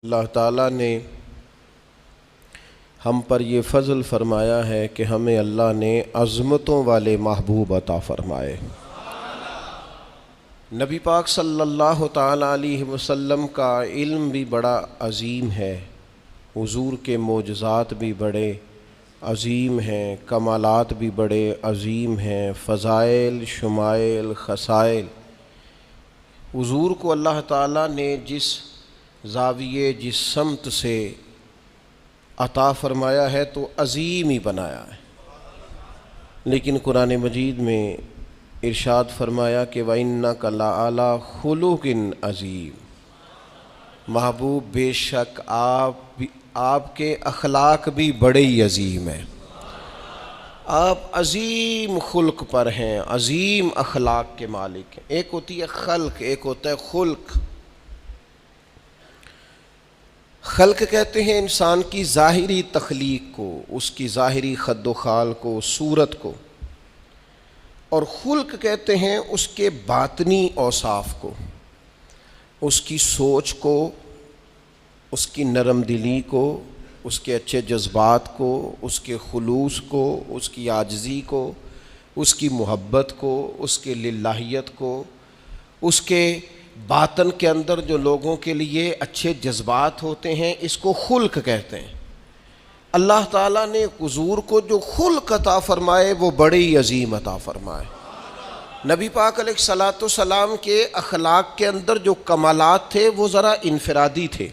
اللہ تعالیٰ نے ہم پر یہ فضل فرمایا ہے کہ ہمیں اللہ نے عظمتوں والے محبوب عطا فرمائے۔ نبی پاک صلی اللہ تعالیٰ علیہ وسلم کا علم بھی بڑا عظیم ہے، حضور کے معجزات بھی بڑے عظیم ہیں، کمالات بھی بڑے عظیم ہیں، فضائل، شمائل، خصائل۔ حضور کو اللہ تعالیٰ نے جس زاویے جس سمت سے عطا فرمایا ہے تو عظیم ہی بنایا ہے، لیکن قرآن مجید میں ارشاد فرمایا کہ وَإِنَّكَ لَعَلَىٰ خُلُقٍ عَظِيمٍ، محبوب بے شک آپ کے اخلاق بھی بڑے ہی عظیم ہیں، آپ عظیم خلق پر ہیں، عظیم اخلاق کے مالک ہیں۔ ایک ہوتی ہے خلق، ایک ہوتا ہے خلق۔ خلق کہتے ہیں انسان کی ظاہری تخلیق کو، اس کی ظاہری خد و خال کو، صورت کو، اور خلق کہتے ہیں اس کے باطنی اوصاف کو، اس کی سوچ کو، اس کی نرم دلی کو، اس کے اچھے جذبات کو، اس کے خلوص کو، اس کی عاجزی کو، اس کی محبت کو، اس کے للہیت کو، اس کے باطن کے اندر جو لوگوں کے لیے اچھے جذبات ہوتے ہیں، اس کو خلق کہتے ہیں۔ اللہ تعالیٰ نے حضور کو جو خلق عطا فرمائے وہ بڑے ہی عظیم عطا فرمائے۔ نبی پاک علیہ الصلاۃ والسلام کے اخلاق کے اندر جو کمالات تھے وہ ذرا انفرادی تھے۔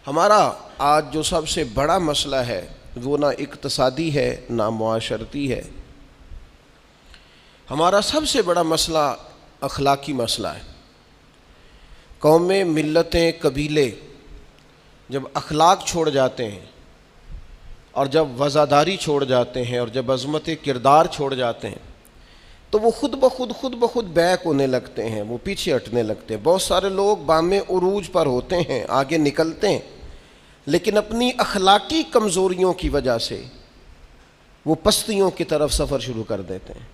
ہمارا آج جو سب سے بڑا مسئلہ ہے وہ نہ اقتصادی ہے نہ معاشرتی ہے، ہمارا سب سے بڑا مسئلہ اخلاقی مسئلہ ہے۔ قومیں، ملتیں، قبیلے جب اخلاق چھوڑ جاتے ہیں اور جب وزاداری چھوڑ جاتے ہیں اور جب عظمت کردار چھوڑ جاتے ہیں تو وہ خود بخود بیک ہونے لگتے ہیں، وہ پیچھے ہٹنے لگتے ہیں۔ بہت سارے لوگ بام عروج پر ہوتے ہیں، آگے نکلتے ہیں، لیکن اپنی اخلاقی کمزوریوں کی وجہ سے وہ پستیوں کی طرف سفر شروع کر دیتے ہیں۔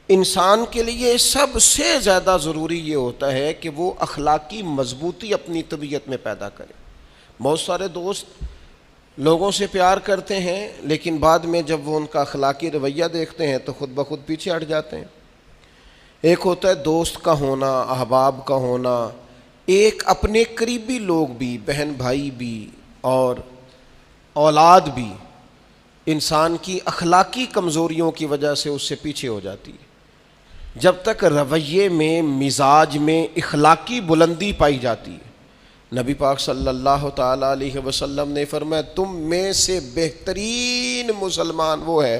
انسان کے لیے سب سے زیادہ ضروری یہ ہوتا ہے کہ وہ اخلاقی مضبوطی اپنی طبیعت میں پیدا کرے۔ بہت سارے دوست لوگوں سے پیار کرتے ہیں، لیکن بعد میں جب وہ ان کا اخلاقی رویہ دیکھتے ہیں تو خود بخود پیچھے ہٹ جاتے ہیں۔ ایک ہوتا ہے دوست کا ہونا، احباب کا ہونا، ایک اپنے قریبی لوگ بھی، بہن بھائی بھی اور اولاد بھی انسان کی اخلاقی کمزوریوں کی وجہ سے اس سے پیچھے ہو جاتی ہے۔ جب تک رویے میں، مزاج میں اخلاقی بلندی پائی جاتی ہے، نبی پاک صلی اللہ تعالیٰ علیہ وسلم نے فرمایا تم میں سے بہترین مسلمان وہ ہے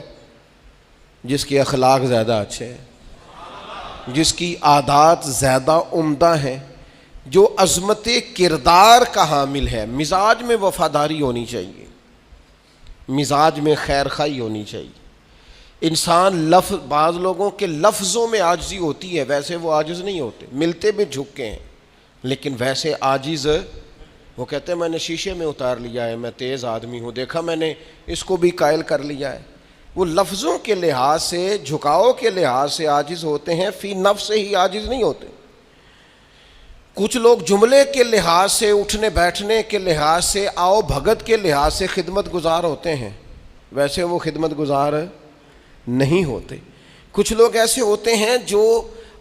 جس کے اخلاق زیادہ اچھے ہیں، جس کی عادات زیادہ عمدہ ہیں، جو عظمت کردار کا حامل ہے۔ مزاج میں وفاداری ہونی چاہیے، مزاج میں خیر خواہی ہونی چاہیے۔ انسان بعض لوگوں کے لفظوں میں عاجزی ہوتی ہے، ویسے وہ عاجز نہیں ہوتے، ملتے بھی جھک کے ہیں، لیکن ویسے عاجز وہ کہتے ہیں میں نے شیشے میں اتار لیا ہے، میں تیز آدمی ہوں، دیکھا میں نے اس کو بھی قائل کر لیا ہے۔ وہ لفظوں کے لحاظ سے، جھکاؤ کے لحاظ سے عاجز ہوتے ہیں، فی نفس سے ہی عاجز نہیں ہوتے۔ کچھ لوگ جملے کے لحاظ سے، اٹھنے بیٹھنے کے لحاظ سے، آؤ بھگت کے لحاظ سے خدمت گزار ہوتے ہیں، ویسے وہ خدمت گزار نہیں ہوتے۔ کچھ لوگ ایسے ہوتے ہیں جو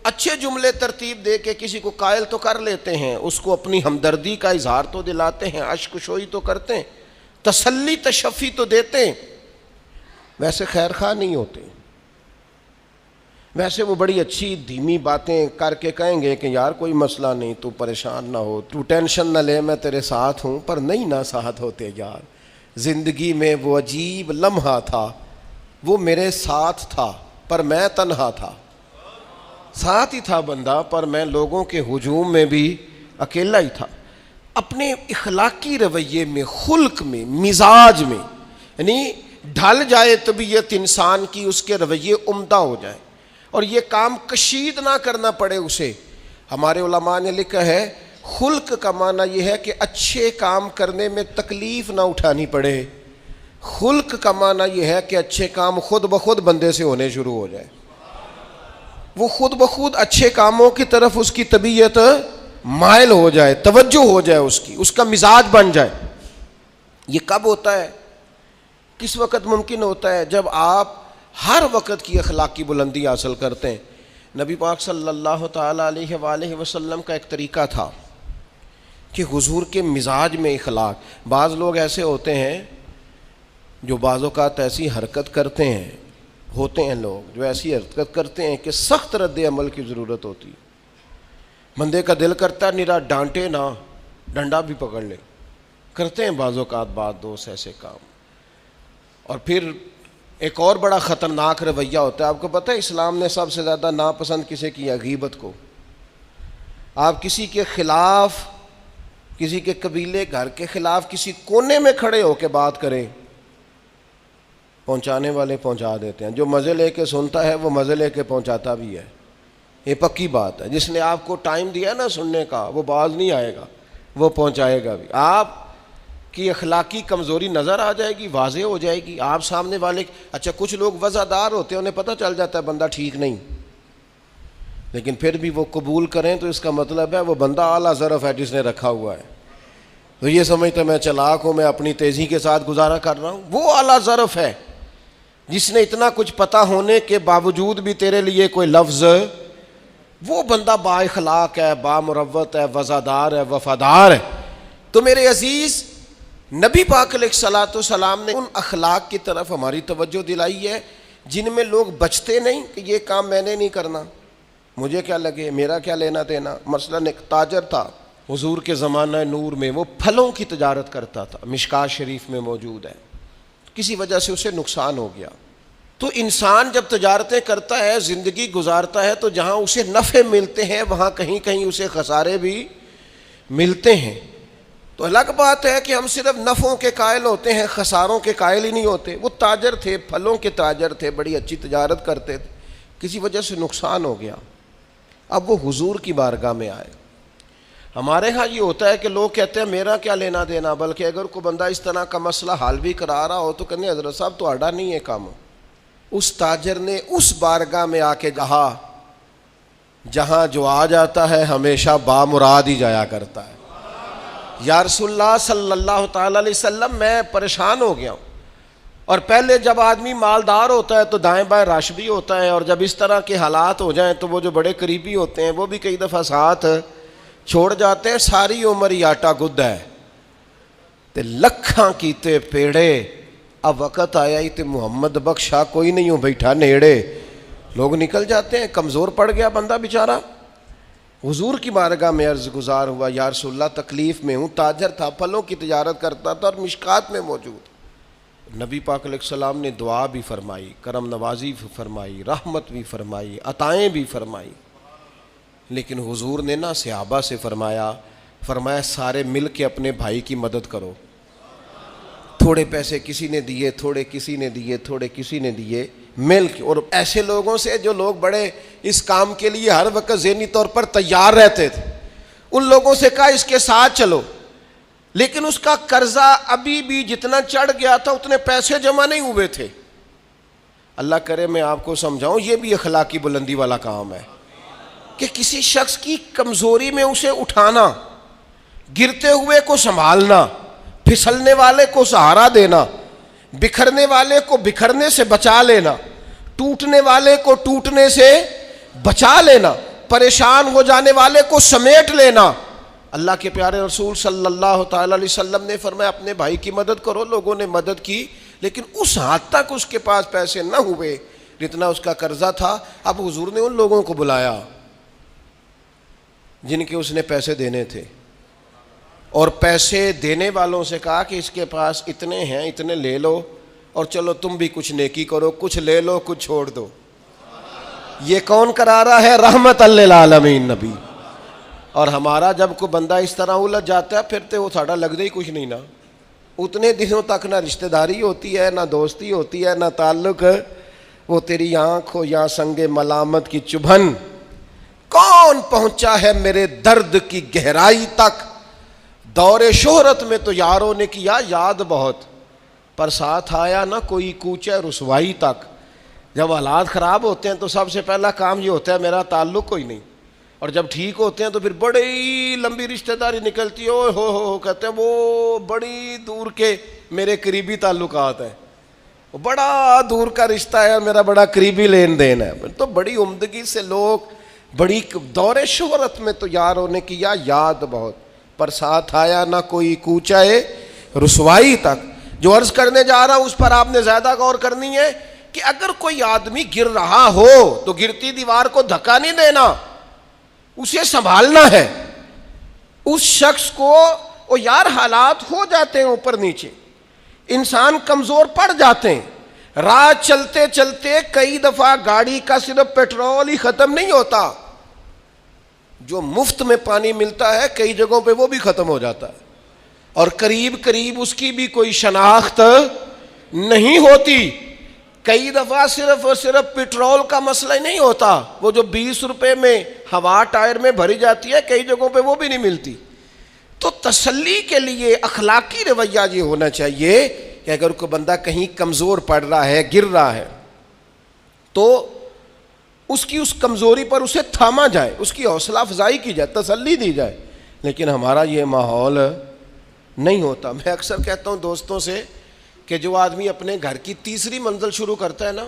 اچھے جملے ترتیب دے کے کسی کو قائل تو کر لیتے ہیں، اس کو اپنی ہمدردی کا اظہار تو دلاتے ہیں، اشک شوئی تو کرتے ہیں، تسلی تشفی تو دیتے ہیں، ویسے خیر خواہ نہیں ہوتے۔ ویسے وہ بڑی اچھی دھیمی باتیں کر کے کہیں گے کہ یار کوئی مسئلہ نہیں، تو پریشان نہ ہو، تو ٹینشن نہ لے، میں تیرے ساتھ ہوں، پر نہیں نہ ساتھ ہوتے یار۔ زندگی میں وہ عجیب لمحہ تھا، وہ میرے ساتھ تھا پر میں تنہا تھا، ساتھ ہی تھا بندہ پر میں لوگوں کے ہجوم میں بھی اکیلا ہی تھا۔ اپنے اخلاقی رویے میں، خلق میں، مزاج میں، یعنی ڈھل جائے طبیعت انسان کی، اس کے رویے عمدہ ہو جائے اور یہ کام کشید نہ کرنا پڑے اسے۔ ہمارے علماء نے لکھا ہے خلق کا معنی یہ ہے کہ اچھے کام کرنے میں تکلیف نہ اٹھانی پڑے، خلق کا معنی یہ ہے کہ اچھے کام خود بخود بندے سے ہونے شروع ہو جائے، وہ خود بخود اچھے کاموں کی طرف اس کی طبیعت مائل ہو جائے، توجہ ہو جائے اس کی، اس کا مزاج بن جائے. یہ کب ہوتا ہے؟ کس وقت ممکن ہوتا ہے؟ جب آپ ہر وقت کی اخلاقی بلندی حاصل کرتے ہیں. نبی پاک صلی اللہ تعالیٰ علیہ وآلہ وسلم کا ایک طریقہ تھا کہ حضور کے مزاج میں اخلاق. بعض لوگ ایسے ہوتے ہیں جو بعض اوقات ایسی حرکت کرتے ہیں، ہوتے ہیں لوگ جو ایسی حرکت کرتے ہیں کہ سخت رد عمل کی ضرورت ہوتی. بندے کا دل کرتا ہے نرا ڈانٹے نہ، ڈنڈا بھی پکڑ لے. کرتے ہیں بعض اوقات بعض دوست ایسے کام. اور پھر ایک اور بڑا خطرناک رویہ ہوتا ہے. آپ کو پتہ ہے اسلام نے سب سے زیادہ ناپسند کسے کیا؟ غیبت کو. آپ کسی کے خلاف، کسی کے قبیلے گھر کے خلاف کسی کونے میں کھڑے ہو کے بات کریں، پہنچانے والے پہنچا دیتے ہیں. جو مزے لے کے سنتا ہے وہ مزے لے کے پہنچاتا بھی ہے. یہ پکی بات ہے. جس نے آپ کو ٹائم دیا نا سننے کا، وہ باز نہیں آئے گا، وہ پہنچائے گا بھی. آپ کی اخلاقی کمزوری نظر آ جائے گی، واضح ہو جائے گی. آپ سامنے والے، اچھا کچھ لوگ وزادار ہوتے ہیں، انہیں پتہ چل جاتا ہے بندہ ٹھیک نہیں، لیکن پھر بھی وہ قبول کریں تو اس کا مطلب ہے وہ بندہ اعلیٰ ظرف ہے جس نے رکھا ہوا ہے. تو یہ سمجھتا میں چلاک ہوں، میں اپنی تیزی کے ساتھ گزارا کر رہا ہوں. وہ اعلیٰ ظرف ہے جس نے اتنا کچھ پتہ ہونے کے باوجود بھی تیرے لیے کوئی لفظ، وہ بندہ با اخلاق ہے، با مروت ہے، وزادار ہے، وفادار ہے. تو میرے عزیز، نبی پاک علیہ الصلوۃ والسلام نے ان اخلاق کی طرف ہماری توجہ دلائی ہے جن میں لوگ بچتے نہیں کہ یہ کام میں نے نہیں کرنا، مجھے کیا لگے، میرا کیا لینا دینا. مثلاً ایک تاجر تھا حضور کے زمانہ نور میں، وہ پھلوں کی تجارت کرتا تھا، مشکات شریف میں موجود ہے. کسی وجہ سے اسے نقصان ہو گیا. تو انسان جب تجارتیں کرتا ہے، زندگی گزارتا ہے، تو جہاں اسے نفع ملتے ہیں وہاں کہیں کہیں اسے خسارے بھی ملتے ہیں. تو الگ بات ہے کہ ہم صرف نفعوں کے قائل ہوتے ہیں، خساروں کے قائل ہی نہیں ہوتے. وہ تاجر تھے، پھلوں کے تاجر تھے، بڑی اچھی تجارت کرتے تھے، کسی وجہ سے نقصان ہو گیا. اب وہ حضور کی بارگاہ میں آئے. ہمارے ہاں یہ ہوتا ہے کہ لوگ کہتے ہیں میرا کیا لینا دینا، بلکہ اگر کوئی بندہ اس طرح کا مسئلہ حل بھی کرا رہا ہو تو کہنے حضرت صاحب تو آڈا نہیں ہے کام. اس تاجر نے اس بارگاہ میں آ کے کہا جہاں جو آ جاتا ہے ہمیشہ بامراد ہی جایا کرتا ہے. یا رسول اللہ صلی اللہ تعالیٰ علیہ وسلم، میں پریشان ہو گیا ہوں. اور پہلے جب آدمی مالدار ہوتا ہے تو دائیں بائیں رش بھی ہوتا ہے، اور جب اس طرح کے حالات ہو جائیں تو وہ جو بڑے قریبی ہوتے ہیں وہ بھی کئی دفعہ ساتھ چھوڑ جاتے ہیں. ساری عمر ہی آٹا گد ہے تے لکھاں کیتے پیڑے، اب وقت آیا ہی تے محمد بخشا کوئی نہیں ہوں بیٹھا نیڑے. لوگ نکل جاتے ہیں، کمزور پڑ گیا بندہ بیچارہ. حضور کی بارگاہ میں عرض گزار ہوا یا رسول اللہ تکلیف میں ہوں. تاجر تھا، پھلوں کی تجارت کرتا تھا اور مشکات میں موجود. نبی پاک علیہ السلام نے دعا بھی فرمائی، کرم نوازی بھی فرمائی، رحمت بھی فرمائی، عطائیں بھی فرمائی. لیکن حضور نے نا صحابہ سے فرمایا سارے مل کے اپنے بھائی کی مدد کرو. تھوڑے پیسے کسی نے دیے، تھوڑے کسی نے دیے، تھوڑے کسی نے دیے، مل کے. اور ایسے لوگوں سے جو لوگ بڑے اس کام کے لیے ہر وقت ذہنی طور پر تیار رہتے تھے، ان لوگوں سے کہا اس کے ساتھ چلو. لیکن اس کا قرضہ ابھی بھی جتنا چڑھ گیا تھا اتنے پیسے جمع نہیں ہوئے تھے. اللہ کرے میں آپ کو سمجھاؤں، یہ بھی اخلاقی بلندی والا کام ہے کہ کسی شخص کی کمزوری میں اسے اٹھانا، گرتے ہوئے کو سنبھالنا، پھسلنے والے کو سہارا دینا، بکھرنے والے کو بکھرنے سے بچا لینا، ٹوٹنے والے کو ٹوٹنے سے بچا لینا، پریشان ہو جانے والے کو سمیٹ لینا. اللہ کے پیارے رسول صلی اللہ تعالی علیہ وسلم نے فرمایا اپنے بھائی کی مدد کرو. لوگوں نے مدد کی، لیکن اس حد تک اس کے پاس پیسے نہ ہوئے جتنا اس کا قرضہ تھا. اب حضور نے ان لوگوں کو بلایا جن کے اس نے پیسے دینے تھے، اور پیسے دینے والوں سے کہا کہ اس کے پاس اتنے ہیں، اتنے لے لو، اور چلو تم بھی کچھ نیکی کرو، کچھ لے لو کچھ چھوڑ دو. یہ کون کرا رہا ہے؟ رحمت للعالمین نبی. اور ہمارا جب کوئی بندہ اس طرح الجھ جاتا ہے پھر تو وہ ساڑھا لگتا ہی کچھ نہیں نا. اتنے دنوں تک نہ رشتہ داری ہوتی ہے، نہ دوستی ہوتی ہے، نہ تعلق. وہ تیری آنکھ ہو یا سنگ ملامت کی چبھن، کون پہنچا ہے میرے درد کی گہرائی تک. دور شہرت میں تو یاروں نے کیا یاد بہت، پر ساتھ آیا نہ کوئی کوچے رسوائی تک. جب حالات خراب ہوتے ہیں تو سب سے پہلا کام یہ ہوتا ہے میرا تعلق کوئی نہیں. اور جب ٹھیک ہوتے ہیں تو پھر بڑی لمبی رشتہ داری نکلتی ہے، او ہو کہتے ہیں وہ بڑی دور کے میرے قریبی تعلقات ہیں، وہ بڑا دور کا رشتہ ہے، میرا بڑا قریبی لین دین ہے. تو بڑی عمدگی سے لوگ بڑی دور شہرت میں تو یاروں نے کیا یاد بہت، پر ساتھ آیا نہ کوئی کوچائے رسوائی تک. جو عرض کرنے جا رہا ہوں اس پر آپ نے زیادہ غور کرنی ہے کہ اگر کوئی آدمی گر رہا ہو تو گرتی دیوار کو دھکا نہیں دینا، اسے سنبھالنا ہے. اس شخص کو وہ یار حالات ہو جاتے ہیں اوپر نیچے، انسان کمزور پڑ جاتے ہیں. راہ چلتے چلتے کئی دفعہ گاڑی کا صرف پیٹرول ہی ختم نہیں ہوتا، جو مفت میں پانی ملتا ہے کئی جگہوں پہ وہ بھی ختم ہو جاتا ہے، اور قریب قریب اس کی بھی کوئی شناخت نہیں ہوتی. کئی دفعہ صرف اور صرف پیٹرول کا مسئلہ ہی نہیں ہوتا، وہ جو 20 روپے میں ہوا ٹائر میں بھری جاتی ہے کئی جگہوں پہ وہ بھی نہیں ملتی. تو تسلی کے لیے اخلاقی رویہ یہ ہونا چاہیے کہ اگر کوئی بندہ کہیں کمزور پڑ رہا ہے، گر رہا ہے، تو اس کی اس کمزوری پر اسے تھاما جائے، اس کی حوصلہ افزائی کی جائے، تسلی دی جائے. لیکن ہمارا یہ ماحول نہیں ہوتا. میں اکثر کہتا ہوں دوستوں سے کہ جو آدمی اپنے گھر کی تیسری منزل شروع کرتا ہے نا،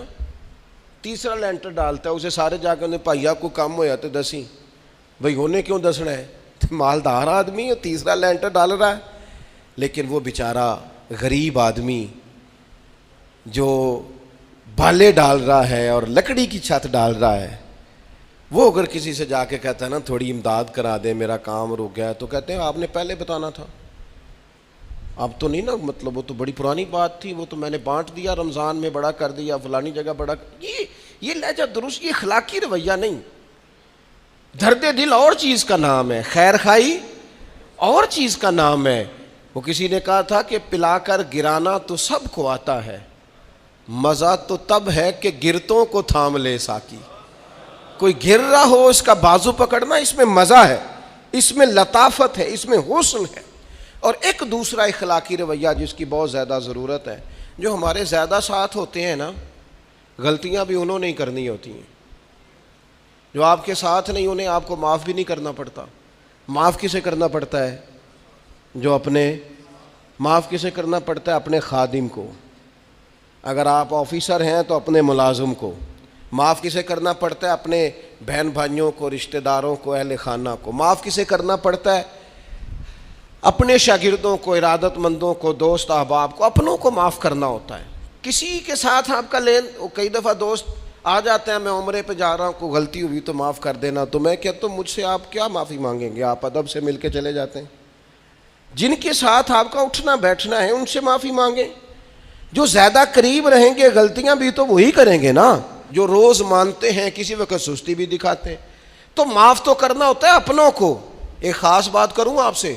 تیسرا لینٹر ڈالتا ہے، اسے سارے جا کے بھائیا کو کم ہو جاتے دسی، بھائی ہونے کیوں دسنا ہے، مالدار آدمی ہے تیسرا لینٹر ڈال رہا ہے. لیکن وہ بیچارہ غریب آدمی جو بالے ڈال رہا ہے اور لکڑی کی چھت ڈال رہا ہے، وہ اگر کسی سے جا کے کہتا ہے نا تھوڑی امداد کرا دے میرا کام رک گیا، تو کہتے ہیں آپ نے پہلے بتانا تھا، اب تو نہیں نا، مطلب وہ تو بڑی پرانی بات تھی، وہ تو میں نے بانٹ دیا، رمضان میں بڑا کر دیا، فلانی جگہ بڑا. یہ لہجہ درست، یہ اخلاقی رویہ نہیں. درد دل اور چیز کا نام ہے، خیر خائی اور چیز کا نام ہے. وہ کسی نے کہا تھا کہ پلا کر گرانا تو سب کو آتا ہے، مزہ تو تب ہے کہ گرتوں کو تھام لے ساکی. کوئی گر رہا ہو اس کا بازو پکڑنا، اس میں مزہ ہے، اس میں لطافت ہے، اس میں حسن ہے. اور ایک دوسرا اخلاقی رویہ جس کی بہت زیادہ ضرورت ہے، جو ہمارے زیادہ ساتھ ہوتے ہیں نا، غلطیاں بھی انہوں نے ہی کرنی ہوتی ہیں. جو آپ کے ساتھ نہیں انہیں آپ کو معاف بھی نہیں کرنا پڑتا. معاف کسے کرنا پڑتا ہے؟ جو اپنے معاف کسے کرنا پڑتا ہے؟ اپنے خادم کو. اگر آپ آفیسر ہیں تو اپنے ملازم کو. معاف کسے کرنا پڑتا ہے؟ اپنے بہن بھائیوں کو، رشتہ داروں کو، اہل خانہ کو. معاف کسے کرنا پڑتا ہے؟ اپنے شاگردوں کو، ارادت مندوں کو، دوست احباب کو. اپنوں کو معاف کرنا ہوتا ہے. کسی کے ساتھ آپ کا کئی دفعہ دوست آ جاتے ہیں، میں عمرے پہ جا رہا ہوں، کوئی غلطی ہوئی تو معاف کر دینا، تو میں کہتا ہوں مجھ سے آپ کیا معافی مانگیں گے، آپ ادب سے مل کے چلے جاتے ہیں. جن کے ساتھ آپ کا اٹھنا بیٹھنا ہے ان سے معافی مانگیں. جو زیادہ قریب رہیں گے غلطیاں بھی تو وہی کریں گے نا، جو روز مانتے ہیں، کسی وقت سستی بھی دکھاتے ہیں. تو معاف تو کرنا ہوتا ہے اپنوں کو. ایک خاص بات کروں آپ سے،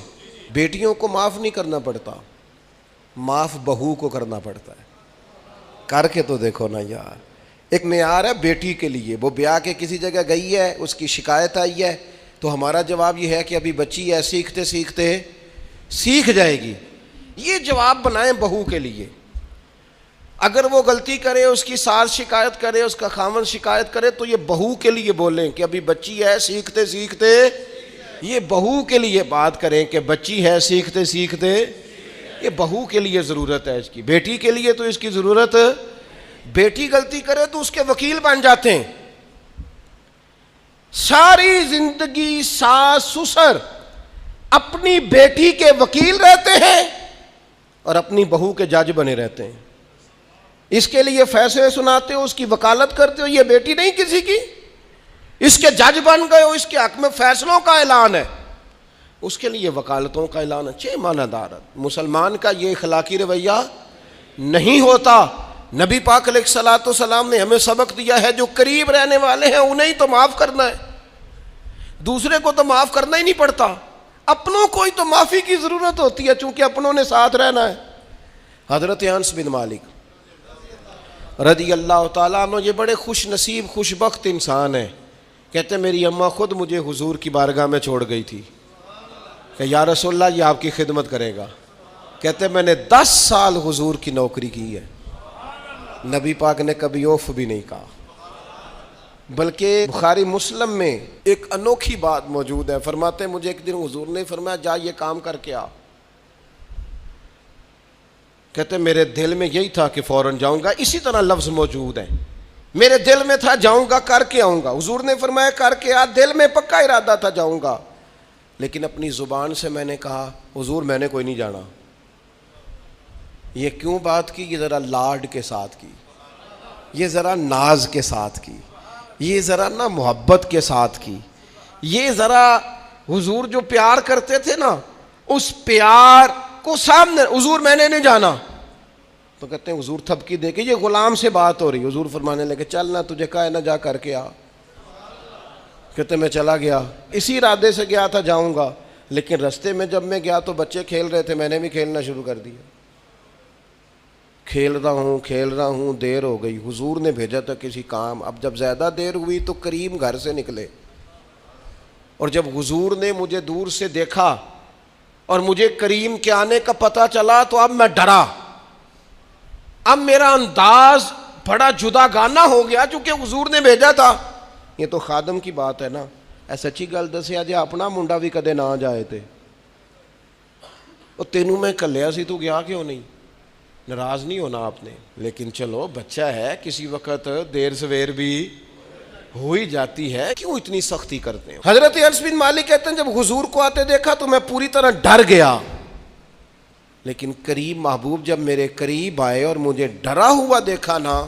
بیٹیوں کو معاف نہیں کرنا پڑتا، معاف بہو کو کرنا پڑتا ہے. کر کے تو دیکھو نا یار. ایک معیار ہے بیٹی کے لیے، وہ بیاہ کے کسی جگہ گئی ہے، اس کی شکایت آئی ہے، تو ہمارا جواب یہ ہے کہ ابھی بچی ہے، سیکھتے سیکھتے سیکھ جائے گی. یہ جواب بنائیں بہو کے لیے. اگر وہ غلطی کرے، اس کی ساس شکایت کرے، اس کا خاوند شکایت کرے، تو یہ بہو کے لیے بولیں کہ ابھی بچی ہے، سیکھتے سیکھتے. یہ بہو کے لیے بات کریں کہ بچی ہے، سیکھتے سیکھتے. یہ بہو کے لیے ضرورت ہے اس کی. بیٹی کے لیے تو اس کی ضرورت، بیٹی غلطی کرے تو اس کے وکیل بن جاتے ہیں. ساری زندگی ساس سسر اپنی بیٹی کے وکیل رہتے ہیں اور اپنی بہو کے جج بنے رہتے ہیں. اس کے لیے فیصلے سناتے ہو، اس کی وکالت کرتے ہو. یہ بیٹی نہیں کسی کی، اس کے جج بن گئے ہو، اس کے حق میں فیصلوں کا اعلان ہے، اس کے لیے وکالتوں کا اعلان ہے. چھ معنی دارت. مسلمان کا یہ اخلاقی رویہ نہیں ہوتا. نبی پاک علیہ الصلوۃ والسلام نے ہمیں سبق دیا ہے، جو قریب رہنے والے ہیں انہیں تو معاف کرنا ہے، دوسرے کو تو معاف کرنا ہی نہیں پڑتا. اپنوں کو ہی تو معافی کی ضرورت ہوتی ہے، چونکہ اپنوں نے ساتھ رہنا ہے. حضرت انس بن مالک رضی اللہ تعالیٰ عنہ یہ بڑے خوش نصیب خوش بخت انسان ہیں. کہتے میری اماں خود مجھے حضور کی بارگاہ میں چھوڑ گئی تھی کہ یا رسول اللہ یہ آپ کی خدمت کرے گا. کہتے میں نے 10 سال حضور کی نوکری کی ہے، نبی پاک نے کبھی اوف بھی نہیں کہا. بلکہ بخاری مسلم میں ایک انوکھی بات موجود ہے. فرماتے ہیں مجھے ایک دن حضور نے فرمایا جا یہ کام کر کے آ. کہتے میرے دل میں یہی تھا کہ فوراً جاؤں گا. اسی طرح لفظ موجود ہے, میرے دل میں تھا جاؤں گا کر کے آؤں گا. حضور نے فرمایا کر کے آ. دل میں پکا ارادہ تھا جاؤں گا, لیکن اپنی زبان سے میں نے کہا حضور میں نے کوئی نہیں جانا. یہ کیوں بات کی؟ یہ ذرا لاڈ کے ساتھ کی, یہ ذرا ناز کے ساتھ کی, یہ ذرا نا محبت کے ساتھ کی. یہ ذرا حضور جو پیار کرتے تھے نا, اس پیار کو سامنے. حضور میں نے نہیں جانا. تو کہتے ہیں حضور تھپکی دے کے, یہ غلام سے بات ہو رہی. حضور فرمانے لگے چل نہ تجھے کہا ہے نہ جا کر کے آ. کہتے میں چلا گیا, اسی ارادے سے گیا تھا جاؤں گا, لیکن رستے میں جب میں گیا تو بچے کھیل رہے تھے, میں نے بھی کھیلنا شروع کر دیا. کھیل رہا ہوں دیر ہو گئی. حضور نے بھیجا تھا کسی کام. اب جب زیادہ دیر ہوئی تو کریم گھر سے نکلے, اور جب حضور نے مجھے دور سے دیکھا اور مجھے کریم کے آنے کا پتہ چلا تو اب میں ڈرا. اب میرا انداز بڑا جدا گانا ہو گیا چونکہ حضور نے بھیجا تھا. یہ تو خادم کی بات ہے نا. اے سچی گل دسیا جی اپنا منڈا بھی کدے نہ جائے تے تینوں میں کلیا سی, تو گیا کیوں نہیں؟ ناراض نہیں ہونا آپ نے, لیکن چلو بچہ ہے, کسی وقت دیر سویر بھی ہو ہی جاتی ہے, کیوں اتنی سختی کرتے ہیں؟ حضرت انس بن مالک کہتے ہیں جب حضور کو آتے دیکھا تو میں پوری طرح ڈر گیا, لیکن قریب محبوب جب میرے قریب آئے اور مجھے ڈرا ہوا دیکھا نا,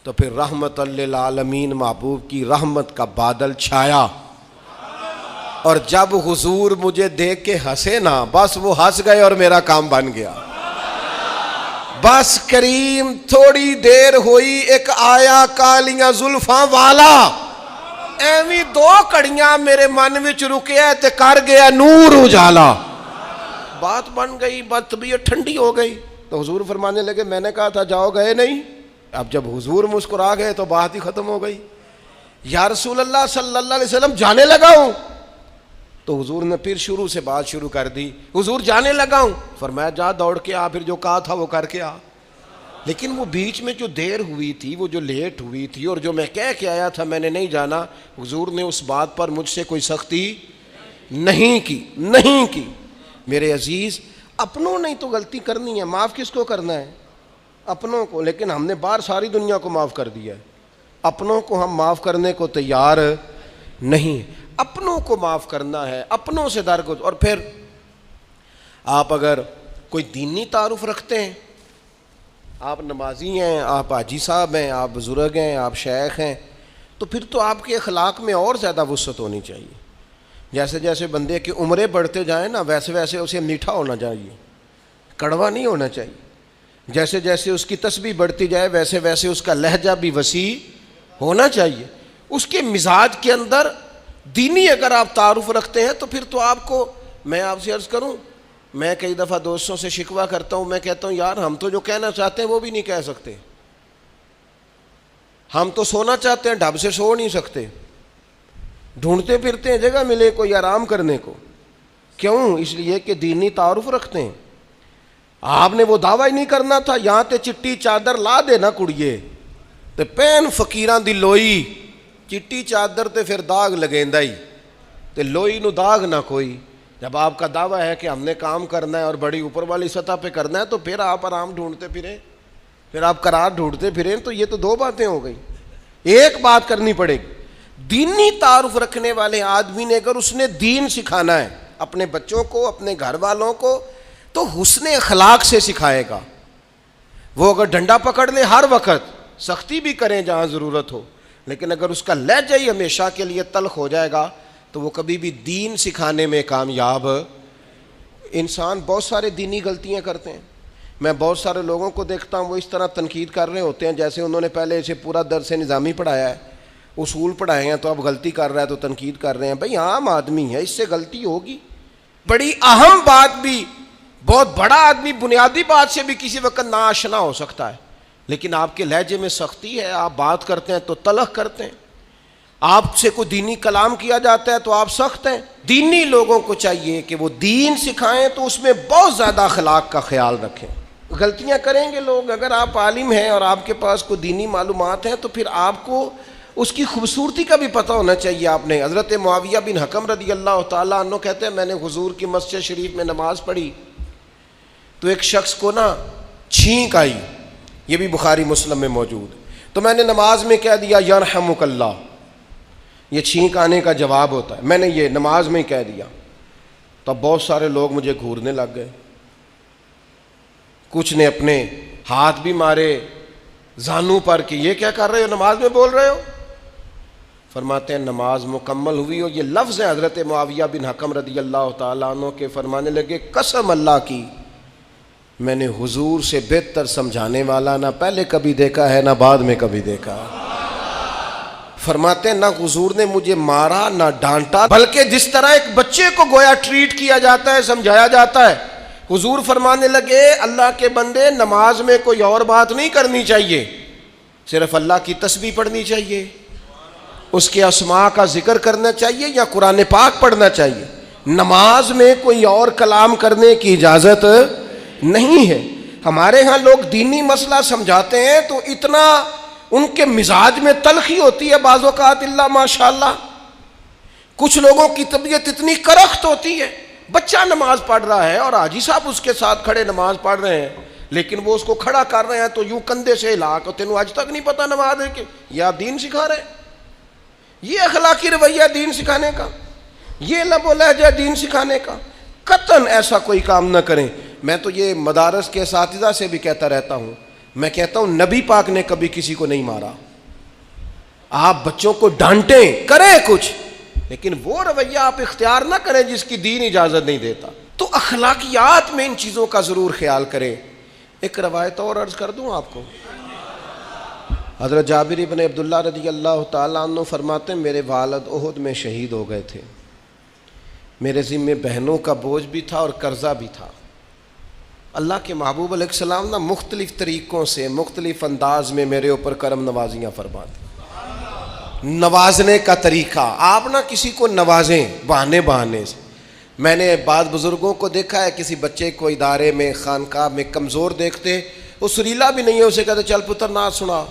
تو پھر رحمت للعالمین محبوب کی رحمت کا بادل چھایا. اور جب حضور مجھے دیکھ کے ہنسے نا, بس وہ ہنس گئے اور میرا کام بن گیا. بس کریم تھوڑی دیر ہوئی, ایک آیا کالیاں زلفاں والا, ایویں دو کڑیاں میرے من وچ رکیا تے کر گیا نور اجالا. بات بن گئی, بات طبیعت ٹھنڈی ہو گئی. تو حضور فرمانے لگے میں نے کہا تھا جاؤ, گئے نہیں. اب جب حضور مسکرا گئے تو بات ہی ختم ہو گئی. یا رسول اللہ صلی اللہ علیہ وسلم جانے لگا ہوں. تو حضور نے پھر شروع سے بات شروع کر دی, حضور جانے لگا ہوں. فرمایا جا دوڑ کے آ, پھر جو کہا تھا وہ کر کے آ. لیکن وہ بیچ میں جو دیر ہوئی تھی, وہ جو لیٹ ہوئی تھی, اور جو میں کہہ کے آیا تھا میں نے نہیں جانا, حضور نے اس بات پر مجھ سے کوئی سختی نہیں کی. میرے عزیز, اپنوں نے تو غلطی کرنی ہے, معاف کس کو کرنا ہے؟ اپنوں کو. لیکن ہم نے باہر ساری دنیا کو معاف کر دیا ہے, اپنوں کو ہم معاف کرنے کو تیار نہیں. اپنوں کو معاف کرنا ہے, اپنوں سے درگزر. اور پھر آپ اگر کوئی دینی تعارف رکھتے ہیں, آپ نمازی ہیں, آپ حاجی صاحب ہیں, آپ بزرگ ہیں, آپ شیخ ہیں, تو پھر تو آپ کے اخلاق میں اور زیادہ وسعت ہونی چاہیے. جیسے جیسے بندے کی عمریں بڑھتے جائیں نا, ویسے ویسے اسے میٹھا ہونا چاہیے, کڑوا نہیں ہونا چاہیے. جیسے جیسے اس کی تسبیح بڑھتی جائے ویسے ویسے اس کا لہجہ بھی وسیع ہونا چاہیے. اس کے مزاج کے اندر دینی اگر آپ تعارف رکھتے ہیں تو پھر تو آپ کو, میں آپ سے عرض کروں, میں کئی دفعہ دوستوں سے شکوہ کرتا ہوں, میں کہتا ہوں یار ہم تو جو کہنا چاہتے ہیں وہ بھی نہیں کہہ سکتے. ہم تو سونا چاہتے ہیں, ڈھب سے سو نہیں سکتے, ڈھونڈتے پھرتے ہیں جگہ ملے کوئی آرام کرنے کو. کیوں؟ اس لیے کہ دینی تعارف رکھتے ہیں. آپ نے وہ دعویٰ ہی نہیں کرنا تھا, یہاں تے چٹی چادر لا دے نا کڑیے تے پین فقیراں دی لوئی, چٹی چادر تے پھر داغ لگیندا ہی, تے لوئی نو داغ نہ کوئی. جب آپ کا دعویٰ ہے کہ ہم نے کام کرنا ہے اور بڑی اوپر والی سطح پہ کرنا ہے, تو پھر آپ آرام ڈھونڈتے پھریں, پھر آپ قرار ڈھونڈتے پھریں. تو یہ تو دو باتیں ہو گئی, ایک بات کرنی پڑے گی. دینی تعارف رکھنے والے آدمی نے اگر اس نے دین سکھانا ہے اپنے بچوں کو, اپنے گھر والوں کو, تو حسن اخلاق سے سکھائے گا. وہ اگر ڈنڈا پکڑ لے ہر وقت, سختی بھی کریں جہاں ضرورت ہو, لیکن اگر اس کا لہجہ ہی ہمیشہ کے لیے تلخ ہو جائے گا تو وہ کبھی بھی دین سکھانے میں کامیاب. انسان بہت سارے دینی غلطیاں کرتے ہیں. میں بہت سارے لوگوں کو دیکھتا ہوں وہ اس طرح تنقید کر رہے ہوتے ہیں جیسے انہوں نے پہلے اسے پورا درس نظامی پڑھایا ہے, اصول پڑھائے ہیں, تو اب غلطی کر رہا ہے تو تنقید کر رہے ہیں. بھئی عام آدمی ہے, اس سے غلطی ہوگی. بڑی اہم بات بھی, بہت بڑا آدمی بنیادی بات سے بھی کسی وقت ناآشنا ہو سکتا ہے, لیکن آپ کے لہجے میں سختی ہے, آپ بات کرتے ہیں تو تلخ کرتے ہیں, آپ سے کوئی دینی کلام کیا جاتا ہے تو آپ سخت ہیں. دینی لوگوں کو چاہیے کہ وہ دین سکھائیں تو اس میں بہت زیادہ اخلاق کا خیال رکھیں. غلطیاں کریں گے لوگ. اگر آپ عالم ہیں اور آپ کے پاس کوئی دینی معلومات ہیں تو پھر آپ کو اس کی خوبصورتی کا بھی پتہ ہونا چاہیے آپ نے. حضرت معاویہ بن حکم رضی اللہ تعالیٰ عنہ کہتے ہیں میں نے حضور کی مسجد شریف میں نماز پڑھی تو ایک شخص کو نا چھینک آئی, یہ بھی بخاری مسلم میں موجود, تو میں نے نماز میں کہہ دیا یرحمک اللہ, یہ چھینک آنے کا جواب ہوتا ہے, میں نے یہ نماز میں ہی کہہ دیا. تو بہت سارے لوگ مجھے گھورنے لگ گئے, کچھ نے اپنے ہاتھ بھی مارے زانوں پر کہ یہ کیا کر رہے ہو, نماز میں بول رہے ہو. فرماتے ہیں نماز مکمل ہوئی اور یہ لفظ ہیں حضرت معاویہ بن حکم رضی اللہ تعالیٰ عنہ کے, فرمانے لگے قسم اللہ کی میں نے حضور سے بہتر سمجھانے والا نہ پہلے کبھی دیکھا ہے نہ بعد میں کبھی دیکھا. فرماتے ہیں نہ حضور نے مجھے مارا نہ ڈانٹا, بلکہ جس طرح ایک بچے کو گویا ٹریٹ کیا جاتا ہے, سمجھایا جاتا ہے. حضور فرمانے لگے اللہ کے بندے نماز میں کوئی اور بات نہیں کرنی چاہیے, صرف اللہ کی تسبیح پڑھنی چاہیے, اس کے اسماء کا ذکر کرنا چاہیے یا قرآن پاک پڑھنا چاہیے. نماز میں کوئی اور کلام کرنے کی اجازت نہیں ہے. ہمارے ہاں لوگ دینی مسئلہ سمجھاتے ہیں تو اتنا ان کے مزاج میں تلخی ہوتی ہے بعض اوقات, اللہ ماشاءاللہ. کچھ لوگوں کی طبیعت اتنی کرخت ہوتی ہے, بچہ نماز پڑھ رہا ہے اور حاجی صاحب اس کے ساتھ کھڑے نماز پڑھ رہے ہیں, لیکن وہ اس کو کھڑا کر رہے ہیں تو یوں کندھے سے ہلا کے, تینوں آج تک نہیں پتا نماز ہے کہ یہ آپ دین سکھا رہے ہیں. یہ اخلاقی رویہ دین سکھانے کا, یہ لب و لہجہ دین سکھانے کا. قطعاً ایسا کوئی کام نہ کریں. میں تو یہ مدارس کے اساتذہ سے بھی کہتا رہتا ہوں, میں کہتا ہوں نبی پاک نے کبھی کسی کو نہیں مارا. آپ بچوں کو ڈانٹیں, کریں کچھ, لیکن وہ رویہ آپ اختیار نہ کریں جس کی دین اجازت نہیں دیتا. تو اخلاقیات میں ان چیزوں کا ضرور خیال کریں. ایک روایت اور عرض کر دوں آپ کو. حضرت جابر بن عبداللہ رضی اللہ تعالیٰ عنہ فرماتے ہیں میرے والد احد میں شہید ہو گئے تھے, میرے ذمے بہنوں کا بوجھ بھی تھا اور قرضہ بھی تھا. اللہ کے محبوب علیہ السلام نا مختلف طریقوں سے مختلف انداز میں میرے اوپر کرم نوازیاں فرماتے. نوازنے کا طریقہ, آپ نہ کسی کو نوازیں بہانے سے. میں نے بعض بزرگوں کو دیکھا ہے کسی بچے کو ادارے میں خانقاہ میں کمزور دیکھتے, وہ سریلا بھی نہیں ہے, اسے کہتے چل پتر نعت سنا,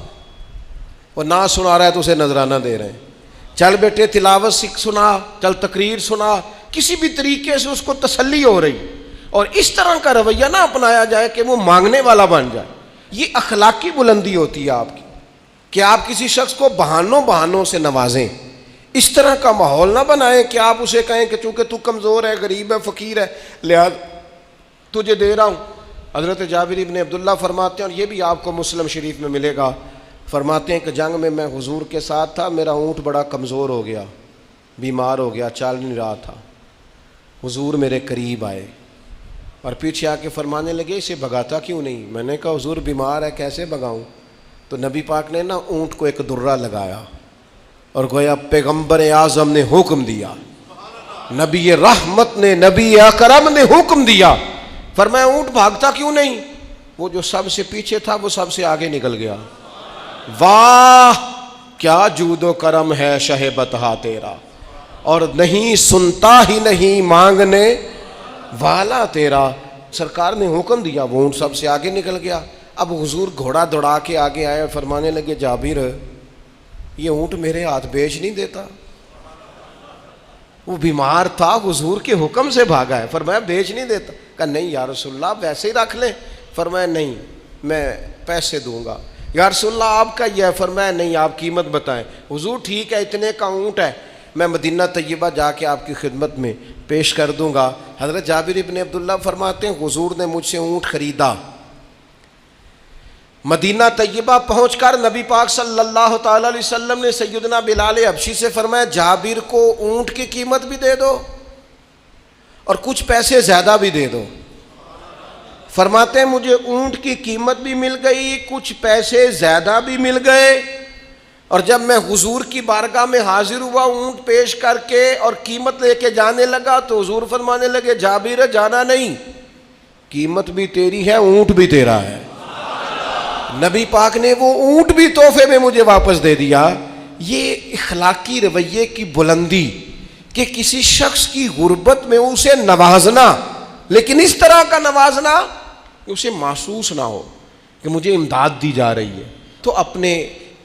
وہ نعت سنا رہا ہے تو اسے نذرانہ دے رہے ہیں, چل بیٹے تلاوت سنا, چل تقریر سنا, کسی بھی طریقے سے اس کو تسلی ہو رہی. اور اس طرح کا رویہ نہ اپنایا جائے کہ وہ مانگنے والا بن جائے. یہ اخلاقی بلندی ہوتی ہے آپ کی کہ آپ کسی شخص کو بہانوں سے نوازیں. اس طرح کا ماحول نہ بنائیں کہ آپ اسے کہیں کہ چونکہ تو کمزور ہے, غریب ہے, فقیر ہے, لہذا تجھے دے رہا ہوں. حضرت جابر بن عبداللہ فرماتے ہیں, اور یہ بھی آپ کو مسلم شریف میں ملے گا, فرماتے ہیں کہ جنگ میں حضور کے ساتھ تھا, میرا اونٹ بڑا کمزور ہو گیا, بیمار ہو گیا, چل نہیں رہا تھا. حضور میرے قریب آئے اور پیچھے آ کے فرمانے لگے اسے بھگاتا کیوں نہیں. میں نے کہا حضور بیمار ہے کیسے بھگاؤں. تو نبی پاک نے نا اونٹ کو ایک درہ لگایا اور گویا پیغمبر اعظم نے حکم دیا, نبی رحمت نے, نبی اکرم نے حکم دیا, فرمایا اونٹ بھاگتا کیوں نہیں. وہ جو سب سے پیچھے تھا وہ سب سے آگے نکل گیا. واہ کیا جود و کرم ہے شہ بطحا تیرا, اور نہیں سنتا ہی نہیں مانگنے والا تیرا. سرکار نے حکم دیا, وہ اونٹ سب سے آگے نکل گیا. اب حضور گھوڑا دوڑا کے آگے آئے, فرمانے لگے جابر یہ اونٹ میرے ہاتھ بیچ نہیں دیتا. وہ بیمار تھا, حضور کے حکم سے بھاگا ہے, فرمایا بیچ نہیں دیتا. کہا نہیں یا رسول اللہ ویسے ہی رکھ لیں. فرمایا نہیں میں پیسے دوں گا. یا رسول اللہ آپ کا یہ ہے. فرمایا نہیں آپ قیمت بتائیں. حضور ٹھیک ہے اتنے کا اونٹ ہے, میں مدینہ طیبہ جا کے آپ کی خدمت میں پیش کر دوں گا. حضرت جابر ابن عبداللہ فرماتے ہیں حضور نے مجھ سے اونٹ خریدا. مدینہ طیبہ پہنچ کر نبی پاک صلی اللہ تعالی علیہ وسلم نے سیدنا بلال حبشی سے فرمایا جابر کو اونٹ کی قیمت بھی دے دو اور کچھ پیسے زیادہ بھی دے دو. فرماتے ہیں مجھے اونٹ کی قیمت بھی مل گئی, کچھ پیسے زیادہ بھی مل گئے, اور جب میں حضور کی بارگاہ میں حاضر ہوا اونٹ پیش کر کے اور قیمت لے کے جانے لگا تو حضور فرمانے لگے جابر جانا نہیں, قیمت بھی تیری ہے اونٹ بھی تیرا ہے. نبی پاک نے وہ اونٹ بھی تحفے میں مجھے واپس دے دیا. یہ اخلاقی رویے کی بلندی کہ کسی شخص کی غربت میں اسے نوازنا, لیکن اس طرح کا نوازنا کہ اسے محسوس نہ ہو کہ مجھے امداد دی جا رہی ہے. تو اپنے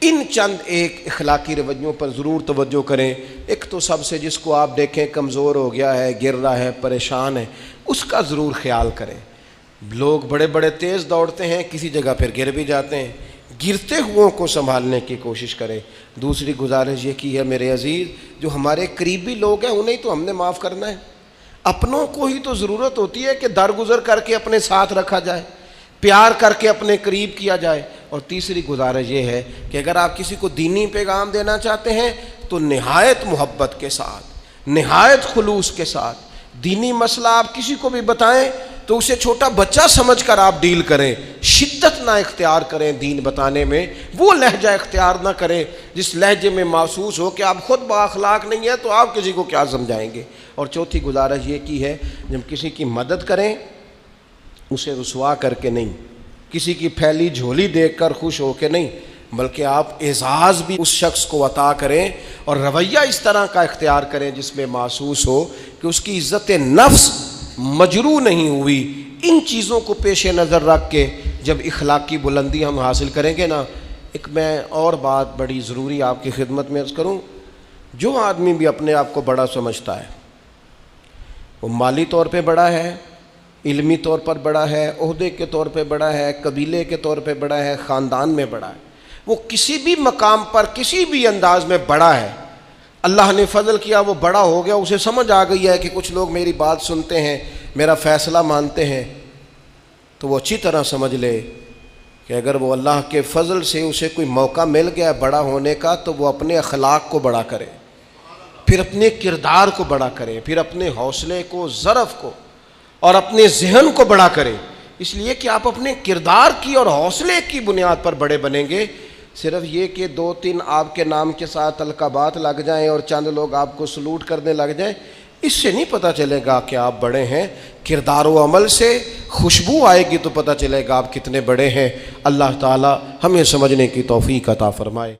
ان چند ایک اخلاقی رویوں پر ضرور توجہ کریں۔ ایک تو سب سے جس کو آپ دیکھیں کمزور ہو گیا ہے، گر رہا ہے، پریشان ہے، اس کا ضرور خیال کریں۔ لوگ بڑے بڑے تیز دوڑتے ہیں، کسی جگہ پھر گر بھی جاتے ہیں، گرتے ہوئوں کو سنبھالنے کی کوشش کریں۔ دوسری گزارش یہ کی ہے میرے عزیز، جو ہمارے قریبی لوگ ہیں انہیں تو ہم نے معاف کرنا ہے، اپنوں کو ہی تو ضرورت ہوتی ہے کہ درگزر کر کے اپنے ساتھ رکھا جائے، پیار کر کے اپنے قریب کیا جائے۔ اور تیسری گزارش یہ ہے کہ اگر آپ کسی کو دینی پیغام دینا چاہتے ہیں تو نہایت محبت کے ساتھ، نہایت خلوص کے ساتھ دینی مسئلہ آپ کسی کو بھی بتائیں تو اسے چھوٹا بچہ سمجھ کر آپ ڈیل کریں، شدت نہ اختیار کریں دین بتانے میں، وہ لہجہ اختیار نہ کریں جس لہجے میں محسوس ہو کہ آپ خود بااخلاق نہیں ہیں تو آپ کسی کو کیا سمجھائیں گے۔ اور چوتھی گزارش یہ کی ہے، جب کسی کی مدد کریں اسے رسوا کر کے نہیں، کسی کی پھیلی جھولی دیکھ کر خوش ہو کے نہیں، بلکہ آپ اعزاز بھی اس شخص کو عطا کریں اور رویہ اس طرح کا اختیار کریں جس میں محسوس ہو کہ اس کی عزت نفس مجروح نہیں ہوئی۔ ان چیزوں کو پیش نظر رکھ کے جب اخلاقی بلندی ہم حاصل کریں گے نا، ایک میں اور بات بڑی ضروری آپ کی خدمت میں عرض کروں، جو آدمی بھی اپنے آپ کو بڑا سمجھتا ہے، وہ مالی طور پہ بڑا ہے، علمی طور پر بڑا ہے، عہدے کے طور پہ بڑا ہے، قبیلے کے طور پہ بڑا ہے، خاندان میں بڑا ہے، وہ کسی بھی مقام پر کسی بھی انداز میں بڑا ہے، اللہ نے فضل کیا وہ بڑا ہو گیا، اسے سمجھ آ گئی ہے کہ کچھ لوگ میری بات سنتے ہیں، میرا فیصلہ مانتے ہیں، تو وہ اچھی طرح سمجھ لے کہ اگر وہ اللہ کے فضل سے اسے کوئی موقع مل گیا بڑا ہونے کا تو وہ اپنے اخلاق کو بڑا کرے، پھر اپنے کردار کو بڑا کرے، پھر اپنے حوصلے کو، ظرف کو اور اپنے ذہن کو بڑا کرے، اس لیے کہ آپ اپنے کردار کی اور حوصلے کی بنیاد پر بڑے بنیں گے۔ صرف یہ کہ 2-3 آپ کے نام کے ساتھ القابات لگ جائیں اور چند لوگ آپ کو سلوٹ کرنے لگ جائیں، اس سے نہیں پتہ چلے گا کہ آپ بڑے ہیں۔ کردار و عمل سے خوشبو آئے گی تو پتہ چلے گا آپ کتنے بڑے ہیں۔ اللہ تعالی ہمیں سمجھنے کی توفیق عطا فرمائے۔